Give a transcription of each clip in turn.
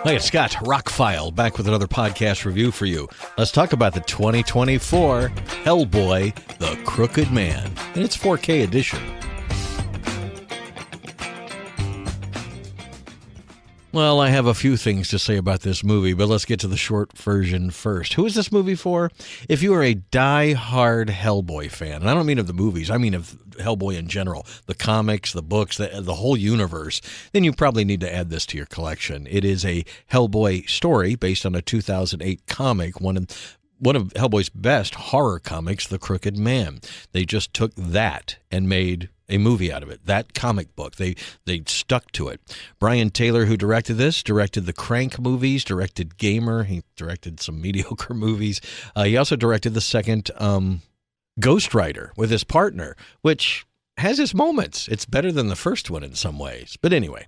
Hey, it's Scott, ROCKFILE, back with another podcast review for you. Let's talk about the 2024 Hellboy, The Crooked Man, in its 4K edition. Well, I have a few things to say about this movie, but let's get to the short version first. Who is this movie for? If you are a die-hard Hellboy fan, and I don't mean of the movies, I mean of Hellboy in general, the comics, the books, the whole universe, then you probably need to add this to your collection. It is a Hellboy story based on a 2008 comic, one of Hellboy's best horror comics, The Crooked Man. They just took that and made a movie out of it, that comic book. They stuck to it. Brian Taylor, who directed this, directed the Crank movies, directed Gamer. He directed some mediocre movies. He also directed the second Ghost Rider with his partner, which has its moments. It's better than the first one in some ways. But anyway,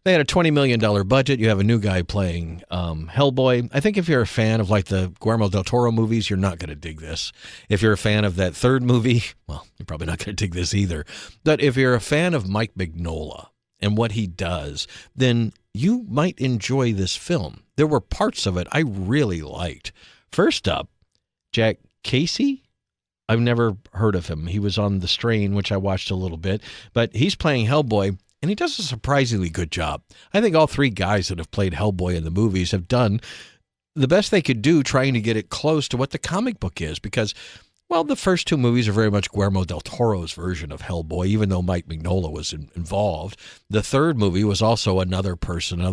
they had a $20 million budget. You have a new guy playing Hellboy. I think if you're a fan of like the Guillermo del Toro movies, you're not going to dig this. If you're a fan of that third movie, well, you're probably not going to dig this either. But if you're a fan of Mike Mignola and what he does, then you might enjoy this film. There were parts of it I really liked. First up, Jack Casey. I've never heard of him. He was on The Strain, which I watched a little bit. But he's playing Hellboy, and he does a surprisingly good job. I think all three guys that have played Hellboy in the movies have done the best they could do trying to get it close to what the comic book is because, well, the first two movies are very much Guillermo del Toro's version of Hellboy, even though Mike Mignola was involved. The third movie was also another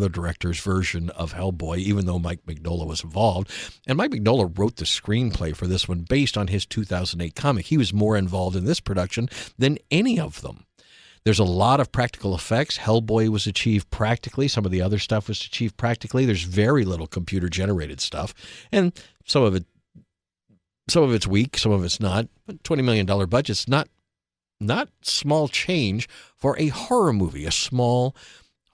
director's version of Hellboy, even though Mike Mignola was involved. And Mike Mignola wrote the screenplay for this one based on his 2008 comic. He was more involved in this production than any of them. There's a lot of practical effects. Hellboy was achieved practically. Some of the other stuff was achieved practically. There's very little computer-generated stuff. And some of it's weak, some of it's not. But $20 million budget's not small change for a horror movie, a small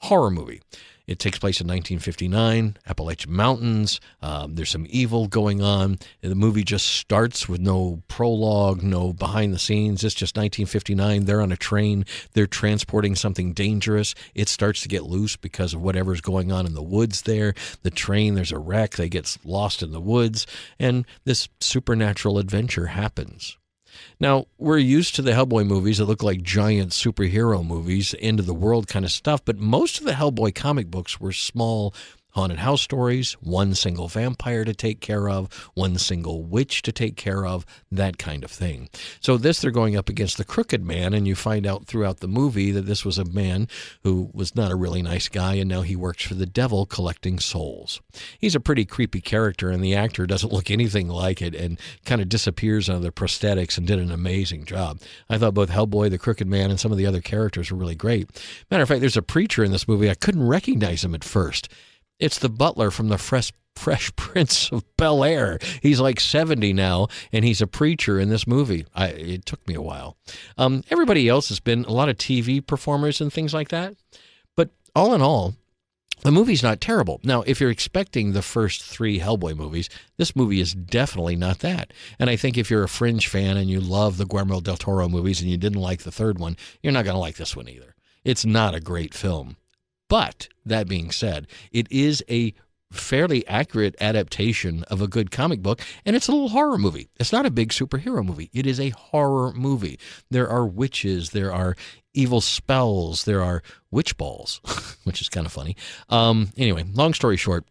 horror movie. It takes place in 1959, Appalachian Mountains. There's some evil going on. The movie just starts with no prologue, no behind the scenes. It's just 1959. They're on a train. They're transporting something dangerous. It starts to get loose because of whatever's going on in the woods there. The train, there's a wreck. They get lost in the woods, and this supernatural adventure happens. Now, we're used to the Hellboy movies that look like giant superhero movies, end of the world kind of stuff, but most of the Hellboy comic books were small haunted house stories, one single vampire to take care of, one single witch to take care of, that kind of thing. So they're going up against the Crooked Man, and you find out throughout the movie that this was a man who was not a really nice guy, and now he works for the devil collecting souls. He's a pretty creepy character, and the actor doesn't look anything like it and kind of disappears under the prosthetics and did an amazing job. I thought both Hellboy, the Crooked Man, and some of the other characters were really great. Matter of fact, there's a preacher in this movie. I couldn't recognize him at first. It's the butler from the Fresh Prince of Bel-Air. He's like 70 now, and he's a preacher in this movie. It took me a while. Everybody else has been a lot of TV performers and things like that. But all in all, the movie's not terrible. Now, if you're expecting the first three Hellboy movies, this movie is definitely not that. And I think if you're a Fringe fan and you love the Guillermo del Toro movies and you didn't like the third one, you're not going to like this one either. It's not a great film. But that being said, it is a fairly accurate adaptation of a good comic book, and it's a little horror movie. It's not a big superhero movie. It is a horror movie. There are witches, there are evil spells, there are witch balls, which is kind of funny. Anyway, long story short,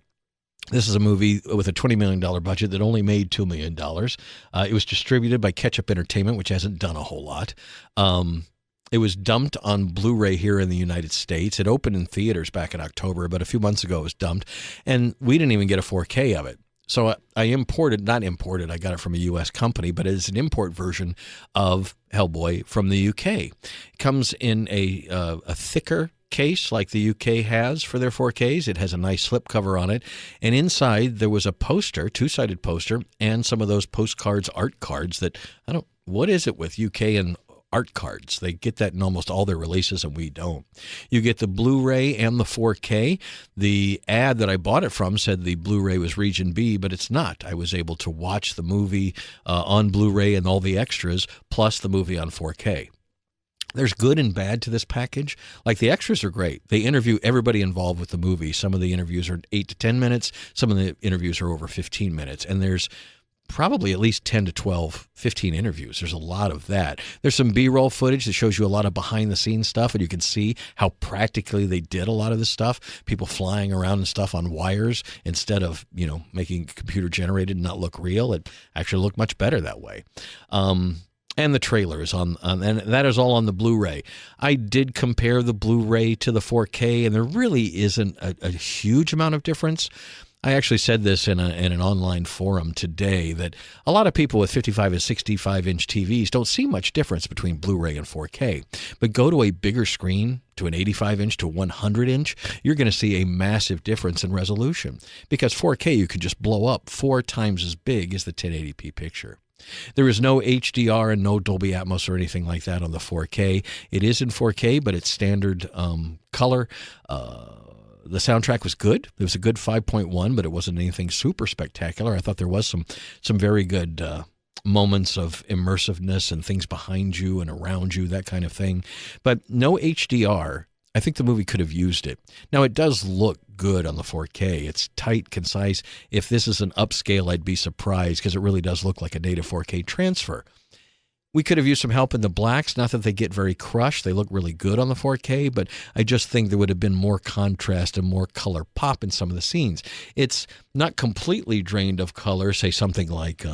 this is a movie with a $20 million budget that only made $2 million. It was distributed by Ketchup Entertainment, which hasn't done a whole lot. It was dumped on Blu-ray here in the United States. It opened in theaters back in October, but a few months ago it was dumped, and we didn't even get a 4K of it. So I I got it from a U.S. company, but it's an import version of Hellboy from the U.K. It comes in a thicker case like the UK has for their 4Ks. It has a nice slipcover on it, and inside there was a poster, two-sided poster, and some of those postcards, art cards that, what is it with UK and art cards? They get that in almost all their releases, and we don't. You get the Blu-ray and the 4K. The ad that I bought it from said the Blu-ray was Region B, but it's not. I was able to watch the movie on Blu-ray and all the extras, plus the movie on 4K. There's good and bad to this package. Like, the extras are great. They interview everybody involved with the movie. Some of the interviews are 8 to 10 minutes. Some of the interviews are over 15 minutes. And there's probably at least 10 to 12, 15 interviews. There's a lot of that. There's some B-roll footage that shows you a lot of behind-the-scenes stuff, and you can see how practically they did a lot of this stuff. People flying around and stuff on wires instead of, making computer-generated and not look real. It actually looked much better that way. And the trailer is on, and that is all on the Blu-ray. I did compare the Blu-ray to the 4K, and there really isn't a huge amount of difference. I actually said this in an online forum today that a lot of people with 55 and 65-inch TVs don't see much difference between Blu-ray and 4K. But go to a bigger screen, to an 85-inch to 100-inch, you're going to see a massive difference in resolution. Because 4K, you can just blow up 4 times as big as the 1080p picture. There is no HDR and no Dolby Atmos or anything like that on the 4K. It is in 4K, but it's standard color. The soundtrack was good. It was a good 5.1, but it wasn't anything super spectacular. I thought there was some very good moments of immersiveness and things behind you and around you, that kind of thing. But no HDR. I think the movie could have used it. Now, it does look good on the 4K. It's tight, concise. If this is an upscale, I'd be surprised because it really does look like a native 4K transfer. We could have used some help in the blacks. Not that they get very crushed. They look really good on the 4K, but I just think there would have been more contrast and more color pop in some of the scenes. It's not completely drained of color, say something like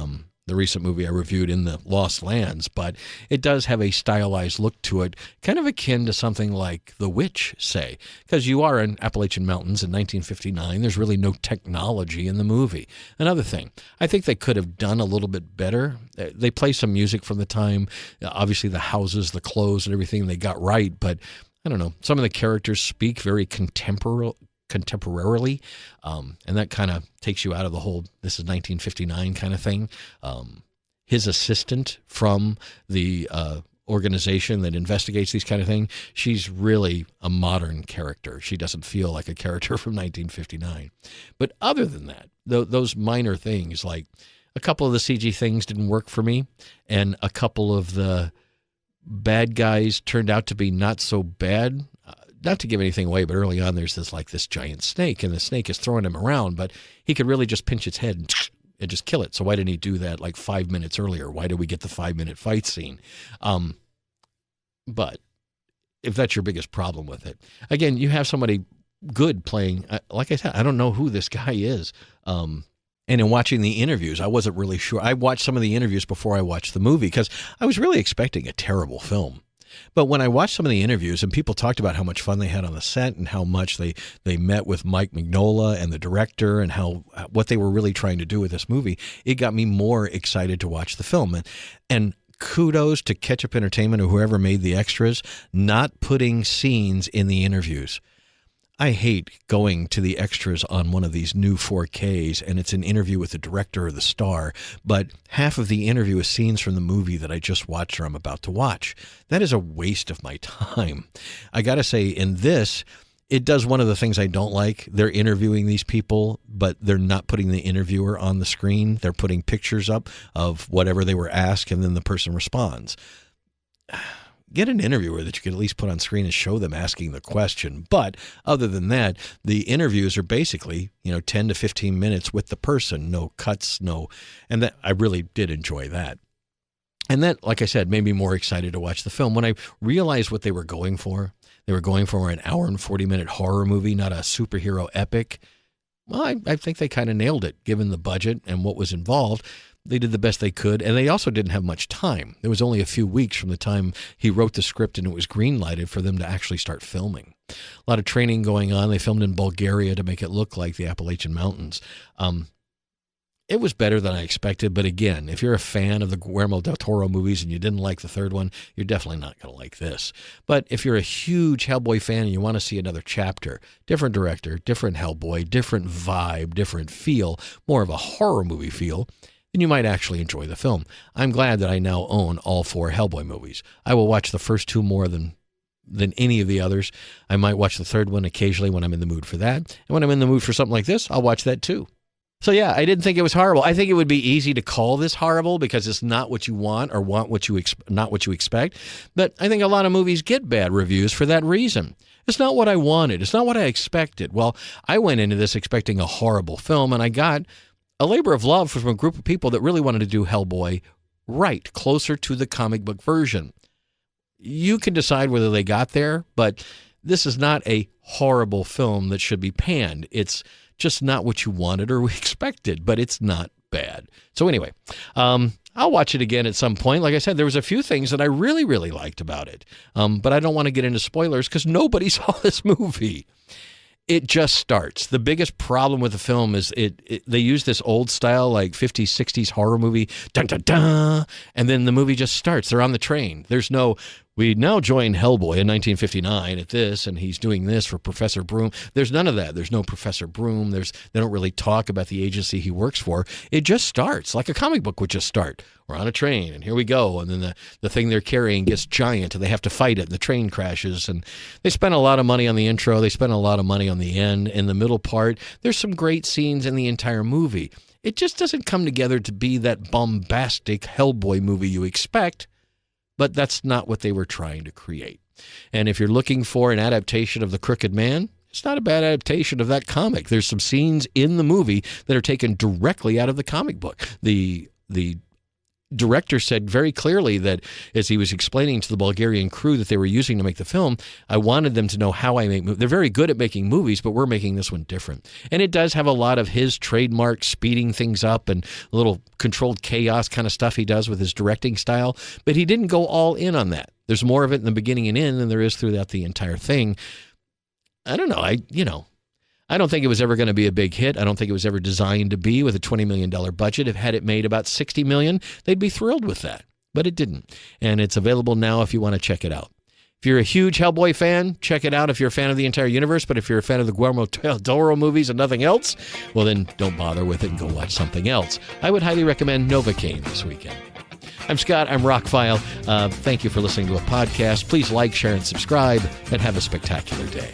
the recent movie I reviewed, In the Lost Lands, but it does have a stylized look to it, kind of akin to something like The Witch, say, because you are in Appalachian Mountains in 1959. There's really no technology in the movie. Another thing, I think they could have done a little bit better. They play some music from the time, obviously the houses, the clothes, and everything they got right, but I don't know, some of the characters speak very contemporarily, and that kind of takes you out of the whole this is 1959 kind of thing. His assistant from the organization that investigates these kind of things, she's really a modern character. She doesn't feel like a character from 1959. But other than that, those minor things, like a couple of the CG things didn't work for me, and a couple of the bad guys turned out to be not so bad. Not to give anything away, but early on there's this giant snake, and the snake is throwing him around, but he could really just pinch its head and just kill it. So why didn't he do that like 5 minutes earlier? Why did we get the 5-minute fight scene? But if that's your biggest problem with it, again, you have somebody good playing. Like I said, I don't know who this guy is. And in watching the interviews, I wasn't really sure. I watched some of the interviews before I watched the movie because I was really expecting a terrible film. But when I watched some of the interviews and people talked about how much fun they had on the set and how much they met with Mike Mignola and the director and what they were really trying to do with this movie, it got me more excited to watch the film. And kudos to Ketchup Entertainment or whoever made the extras, not putting scenes in the interviews. I hate going to the extras on one of these new 4Ks and it's an interview with the director or the star, but half of the interview is scenes from the movie that I just watched or I'm about to watch. That is a waste of my time. I got to say, in this, it does one of the things I don't like. They're interviewing these people, but they're not putting the interviewer on the screen. They're putting pictures up of whatever they were asked and then the person responds. Get an interviewer that you could at least put on screen and show them asking the question. But other than that, the interviews are basically, 10 to 15 minutes with the person, no cuts, and that I really did enjoy that. And that, like I said, made me more excited to watch the film. When I realized what they were going for an hour and 40-minute horror movie, not a superhero epic. Well, I think they kind of nailed it, given the budget and what was involved. They did the best they could, and they also didn't have much time. There was only a few weeks from the time he wrote the script and it was green-lighted for them to actually start filming. A lot of training going on. They filmed in Bulgaria to make it look like the Appalachian Mountains. It was better than I expected, but again, if you're a fan of the Guillermo del Toro movies and you didn't like the third one, you're definitely not going to like this. But if you're a huge Hellboy fan and you want to see another chapter, different director, different Hellboy, different vibe, different feel, more of a horror movie feel, then you might actually enjoy the film. I'm glad that I now own all 4 Hellboy movies. I will watch the first 2 more than any of the others. I might watch the third one occasionally when I'm in the mood for that. And when I'm in the mood for something like this, I'll watch that too. So yeah, I didn't think it was horrible. I think it would be easy to call this horrible because it's not what you want or want what you not what you expect. But I think a lot of movies get bad reviews for that reason. It's not what I wanted. It's not what I expected. Well, I went into this expecting a horrible film, and I got a labor of love from a group of people that really wanted to do Hellboy right, closer to the comic book version. You can decide whether they got there, but this is not a horrible film that should be panned. It's just not what you wanted or expected, but it's not bad. So anyway, I'll watch it again at some point. Like I said, there was a few things that I really, really liked about it, but I don't want to get into spoilers because nobody saw this movie. It just starts. The biggest problem with the film is they use this old style, like 50s, 60s horror movie, dun, dun, dun, and then the movie just starts. They're on the train. There's no, we now join Hellboy in 1959 at this, and he's doing this for Professor Broom. There's none of that. There's no Professor Broom. They don't really talk about the agency he works for. It just starts like a comic book would just start. We're on a train, and here we go. And then the thing they're carrying gets giant, and they have to fight it, and the train crashes. And they spend a lot of money on the intro. They spend a lot of money on the end. In the middle part, there's some great scenes in the entire movie. It just doesn't come together to be that bombastic Hellboy movie you expect, but that's not what they were trying to create. And if you're looking for an adaptation of The Crooked Man, it's not a bad adaptation of that comic. There's some scenes in the movie that are taken directly out of the comic book. The director said very clearly that as he was explaining to the Bulgarian crew that they were using to make the film, I wanted them to know how I make movies. They're very good at making movies, but we're making this one different. And it does have a lot of his trademark speeding things up and a little controlled chaos kind of stuff he does with his directing style, but he didn't go all in on that. There's more of it in the beginning and end than there is throughout the entire thing. I don't know. I don't think it was ever going to be a big hit. I don't think it was ever designed to be with a $20 million budget. If had it made about $60 million, they'd be thrilled with that. But it didn't. And it's available now if you want to check it out. If you're a huge Hellboy fan, check it out if you're a fan of the entire universe. But if you're a fan of the Guillermo del Toro movies and nothing else, well, then don't bother with it and go watch something else. I would highly recommend Novocaine this weekend. I'm Scott. I'm ROCKFILE. Thank you for listening to a podcast. Please like, share, and subscribe, and have a spectacular day.